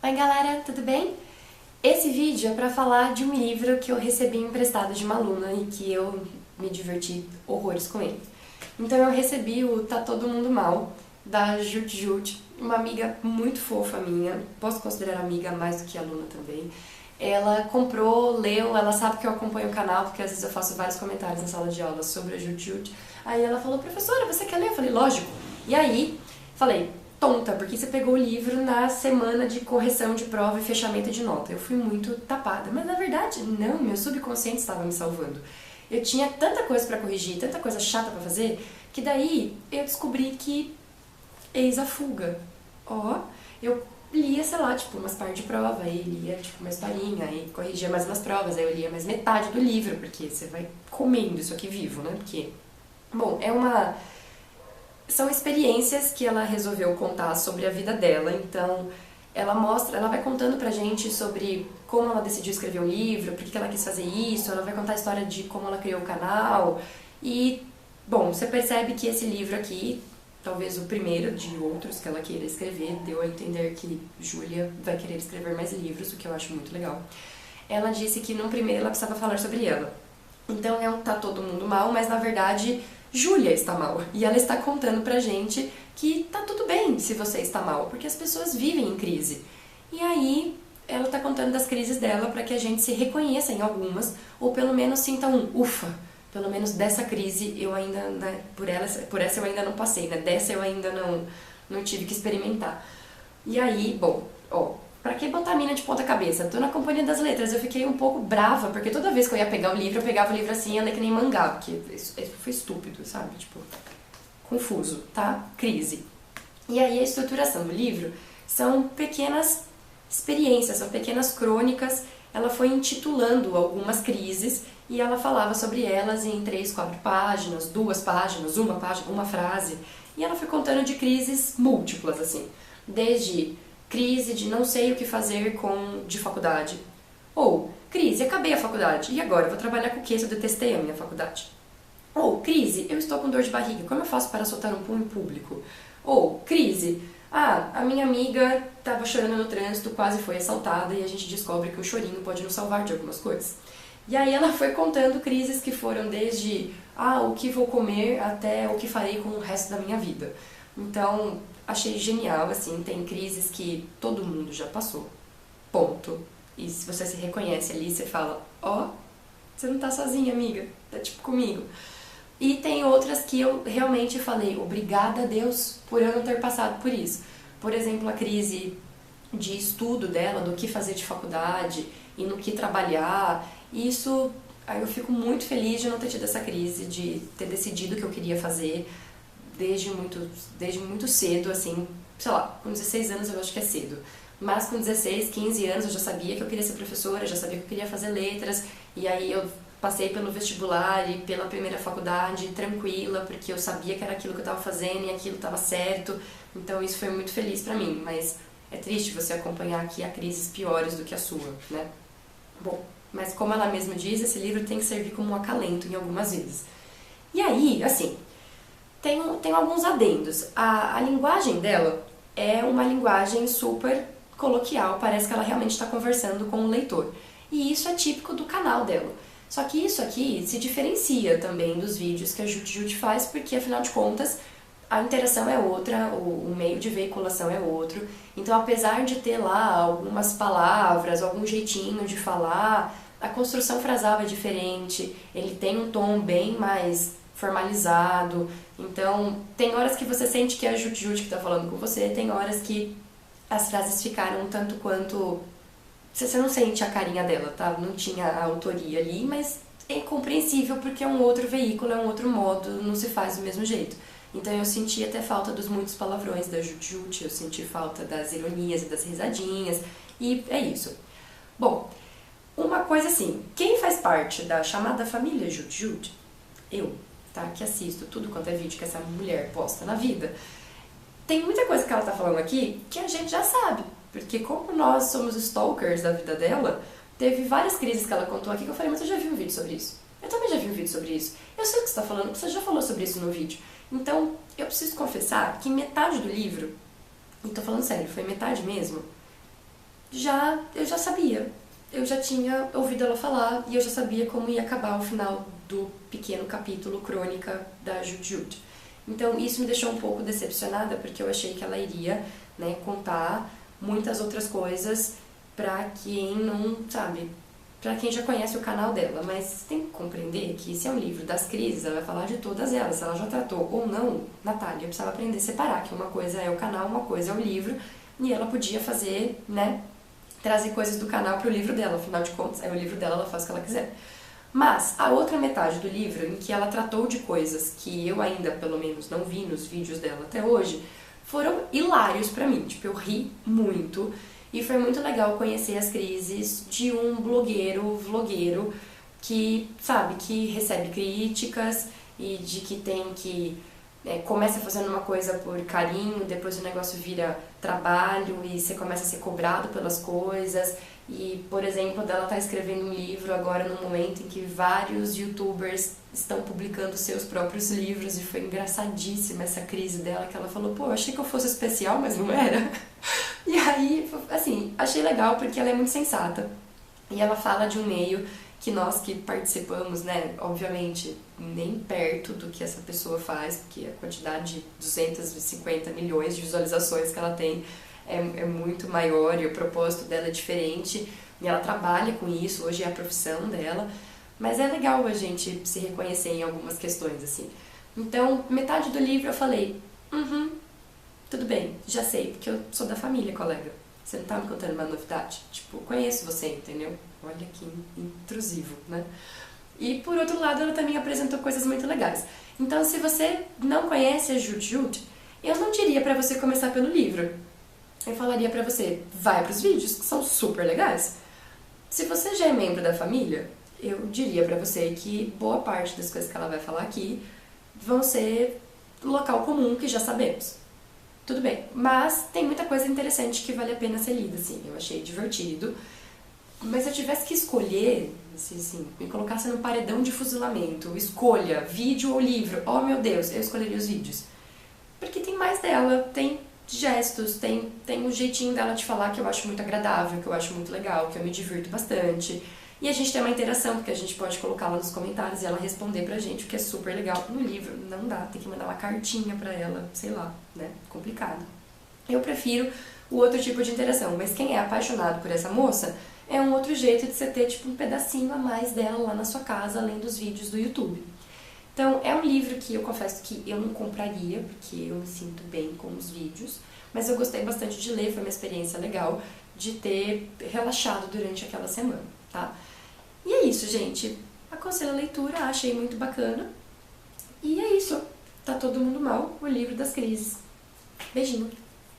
Oi galera, tudo bem? Esse vídeo é pra falar de um livro que eu recebi emprestado de uma aluna e que eu me diverti horrores com ele. Então eu recebi o Tá Todo Mundo Mal, da Jut Jut, uma amiga muito fofa minha, posso considerar amiga mais do que aluna também. Ela comprou, leu, ela sabe que eu acompanho o canal, porque às vezes eu faço vários comentários na sala de aula sobre a Jut Jut. Aí ela falou, professora, você quer ler? Eu falei, lógico. E aí, falei, tonta, porque você pegou o livro na semana de correção de prova e fechamento de nota. Eu fui muito tapada, mas na verdade, não, meu subconsciente estava me salvando. Eu tinha tanta coisa pra corrigir, tanta coisa chata pra fazer, que daí eu descobri que eis a fuga. Ó, eu lia, sei lá, tipo, umas partes de prova, aí lia, tipo, uma historinha, aí corrigia mais umas provas, aí eu lia mais metade do livro, porque você vai comendo isso aqui vivo, né? Porque, bom, são experiências que ela resolveu contar sobre a vida dela, então ela vai contando pra gente sobre como ela decidiu escrever um livro, por que ela quis fazer isso, ela vai contar a história de como ela criou o canal e, bom, você percebe que esse livro aqui, talvez o primeiro de outros que ela queira escrever, deu a entender que Júlia vai querer escrever mais livros, o que eu acho muito legal. Ela disse que no primeiro ela precisava falar sobre ela. Então tá todo mundo mal, mas na verdade Júlia está mal. E ela está contando pra gente que tá tudo bem se você está mal, porque as pessoas vivem em crise. E aí ela tá contando das crises dela pra que a gente se reconheça em algumas, ou pelo menos sinta um ufa. Pelo menos dessa crise eu ainda, né, por essa eu ainda não passei, né? Dessa eu ainda não tive que experimentar. E aí, bom, ó, pra que botar a mina de ponta cabeça? Tô na Companhia das Letras, eu fiquei um pouco brava, porque toda vez que eu ia pegar o livro, eu pegava o livro assim, ia ler que nem mangá, porque isso foi estúpido, sabe? Tipo, confuso, tá? Crise. E aí a estruturação do livro são pequenas experiências, são pequenas crônicas. Ela foi intitulando algumas crises e ela falava sobre elas em 3, 4 páginas, 2 páginas, uma página, uma frase. E ela foi contando de crises múltiplas, assim, desde crise de não sei o que fazer de faculdade. Ou, crise, acabei a faculdade, e agora? Eu vou trabalhar com o quê se eu detestei a minha faculdade? Ou, crise, eu estou com dor de barriga, como eu faço para soltar um pum em público? Ou, crise, a minha amiga estava chorando no trânsito, quase foi assaltada, e a gente descobre que o chorinho pode nos salvar de algumas coisas. E aí ela foi contando crises que foram desde, o que vou comer, até o que farei com o resto da minha vida. Então, achei genial, assim, tem crises que todo mundo já passou, ponto. E se você se reconhece ali, você fala, você não tá sozinha, amiga, tá tipo comigo. E tem outras que eu realmente falei, obrigada a Deus por eu não ter passado por isso. Por exemplo, a crise de estudo dela, do que fazer de faculdade e no que trabalhar. Isso, aí eu fico muito feliz de não ter tido essa crise, de ter decidido o que eu queria fazer desde muito cedo, assim, sei lá, com 16 anos eu acho que é cedo. Mas com 16, 15 anos eu já sabia que eu queria ser professora, já sabia que eu queria fazer letras, e aí eu passei pelo vestibular e pela primeira faculdade tranquila, porque eu sabia que era aquilo que eu estava fazendo e aquilo estava certo, então isso foi muito feliz pra mim, mas é triste você acompanhar que há crises piores do que a sua, né? Bom, mas como ela mesma diz, esse livro tem que servir como um acalento em algumas vezes. E aí, assim, tem alguns adendos. A linguagem dela é uma linguagem super coloquial, parece que ela realmente está conversando com o leitor. E isso é típico do canal dela. Só que isso aqui se diferencia também dos vídeos que a Jut Jut faz, porque afinal de contas a interação é outra, o meio de veiculação é outro. Então, apesar de ter lá algumas palavras, algum jeitinho de falar, a construção frasal é diferente, ele tem um tom bem mais formalizado. Então, tem horas que você sente que é a Jut Jut que está falando com você, tem horas que as frases ficaram um tanto quanto... Você não sente a carinha dela, tá? Não tinha a autoria ali, mas é compreensível porque é um outro veículo, é um outro modo, não se faz do mesmo jeito. Então eu senti até falta dos muitos palavrões da Jut Jut, eu senti falta das ironias e das risadinhas, e é isso. Bom, uma coisa assim, quem faz parte da chamada família Jut Jut, eu, tá? Que assisto tudo quanto é vídeo que essa mulher posta na vida, tem muita coisa que ela tá falando aqui que a gente já sabe, porque como nós somos stalkers da vida dela, teve várias crises que ela contou aqui que eu falei, mas eu já vi um vídeo sobre isso. Eu também já vi um vídeo sobre isso. Eu sei o que você tá falando, porque você já falou sobre isso no vídeo. Então, eu preciso confessar que metade do livro, e tô falando sério, foi metade mesmo, eu já sabia. Eu já tinha ouvido ela falar e eu já sabia como ia acabar o final do pequeno capítulo Crônica da Jude. Então isso me deixou um pouco decepcionada, porque eu achei que ela iria, né, contar muitas outras coisas pra quem não, sabe, pra quem já conhece o canal dela. Mas tem que compreender que se é um livro das crises, ela vai falar de todas elas. Se ela já tratou ou não, Natália precisava aprender a separar, que uma coisa é o canal, uma coisa é o livro, e ela podia fazer, né, trazer coisas do canal pro livro dela, afinal de contas, é o livro dela, ela faz o que ela quiser. Mas a outra metade do livro, em que ela tratou de coisas que eu ainda, pelo menos, não vi nos vídeos dela até hoje, foram hilários pra mim. Tipo, eu ri muito e foi muito legal conhecer as crises de um vlogueiro que, sabe, que recebe críticas e de que tem que começa fazendo uma coisa por carinho, depois o negócio vira trabalho e você começa a ser cobrado pelas coisas. E, por exemplo, dela tá escrevendo um livro agora num momento em que vários youtubers estão publicando seus próprios livros, e foi engraçadíssima essa crise dela, que ela falou, pô, eu achei que eu fosse especial, mas não era. E aí, assim, achei legal porque ela é muito sensata. E ela fala de um meio que nós que participamos, né, obviamente, nem perto do que essa pessoa faz, porque a quantidade de 250 milhões de visualizações que ela tem é muito maior e o propósito dela é diferente, e ela trabalha com isso, hoje é a profissão dela, mas é legal a gente se reconhecer em algumas questões, assim. Então, metade do livro eu falei, tudo bem, já sei, porque eu sou da família, colega. Você não tá me contando uma novidade? Tipo, conheço você, entendeu? Olha que intrusivo, né? E por outro lado, ela também apresentou coisas muito legais. Então, se você não conhece a Jude, eu não diria pra você começar pelo livro. Eu falaria pra você, vai pros vídeos, que são super legais. Se você já é membro da família, eu diria pra você que boa parte das coisas que ela vai falar aqui vão ser local comum, que já sabemos. Tudo bem, mas tem muita coisa interessante que vale a pena ser lida, assim, eu achei divertido. Mas se eu tivesse que escolher, assim, me colocasse no paredão de fuzilamento, escolha, vídeo ou livro, oh meu Deus, eu escolheria os vídeos. Porque tem mais dela, tem gestos, tem o jeitinho dela de falar que eu acho muito agradável, que eu acho muito legal, que eu me divirto bastante. E a gente tem uma interação, porque a gente pode colocar lá nos comentários e ela responder pra gente, o que é super legal. No livro não dá, tem que mandar uma cartinha pra ela, sei lá, né? Complicado. Eu prefiro o outro tipo de interação, mas quem é apaixonado por essa moça, é um outro jeito de você ter tipo um pedacinho a mais dela lá na sua casa, além dos vídeos do YouTube. Então, é um livro que eu confesso que eu não compraria, porque eu me sinto bem com os vídeos, mas eu gostei bastante de ler, foi uma experiência legal de ter relaxado durante aquela semana, tá? E é isso, gente. Aconselho a leitura, achei muito bacana. E é isso. Tá todo mundo mal, o livro das crises. Beijinho.